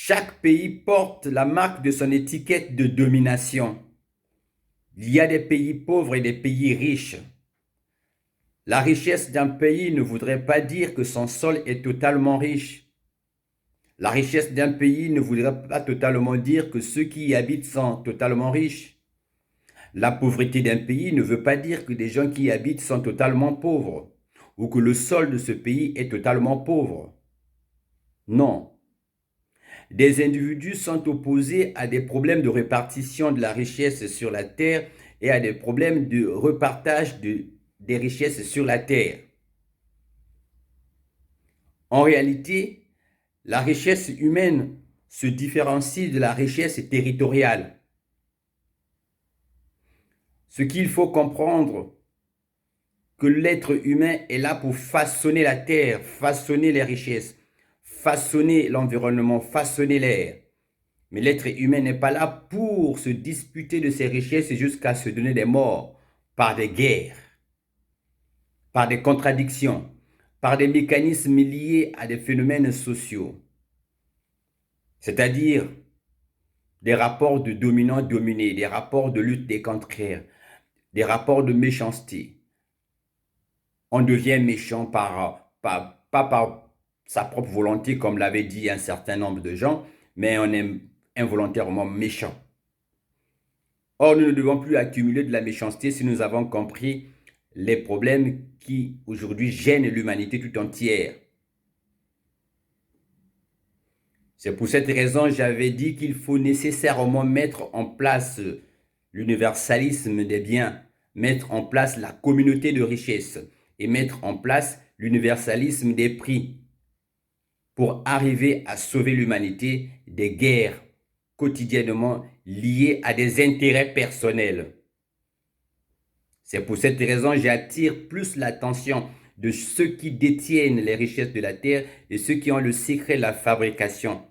Chaque pays porte la marque de son étiquette de domination. Il y a des pays pauvres et des pays riches. La richesse d'un pays ne voudrait pas dire que son sol est totalement riche. La richesse d'un pays ne voudrait pas totalement dire que ceux qui y habitent sont totalement riches. La pauvreté d'un pays ne veut pas dire que des gens qui y habitent sont totalement pauvres ou que le sol de ce pays est totalement pauvre. Non. Des individus sont opposés à des problèmes de répartition de la richesse sur la terre et à des problèmes de repartage des richesses sur la terre. En réalité, la richesse humaine se différencie de la richesse territoriale. Ce qu'il faut comprendre, que l'être humain est là pour façonner la terre, façonner les richesses, façonner l'environnement, façonner l'air. Mais l'être humain n'est pas là pour se disputer de ses richesses jusqu'à se donner des morts par des guerres, par des contradictions, par des mécanismes liés à des phénomènes sociaux, c'est-à-dire des rapports de dominant-dominé, des rapports de lutte des contraires, des rapports de méchanceté. On devient méchant pas par sa propre volonté, comme l'avait dit un certain nombre de gens, mais on est involontairement méchant. Or, nous ne devons plus accumuler de la méchanceté si nous avons compris les problèmes qui, aujourd'hui, gênent l'humanité tout entière. C'est pour cette raison que j'avais dit qu'il faut nécessairement mettre en place l'universalisme des biens, mettre en place la communauté de richesse et mettre en place l'universalisme des prix pour arriver à sauver l'humanité des guerres quotidiennement liées à des intérêts personnels. C'est pour cette raison que j'attire plus l'attention de ceux qui détiennent les richesses de la terre et ceux qui ont le secret de la fabrication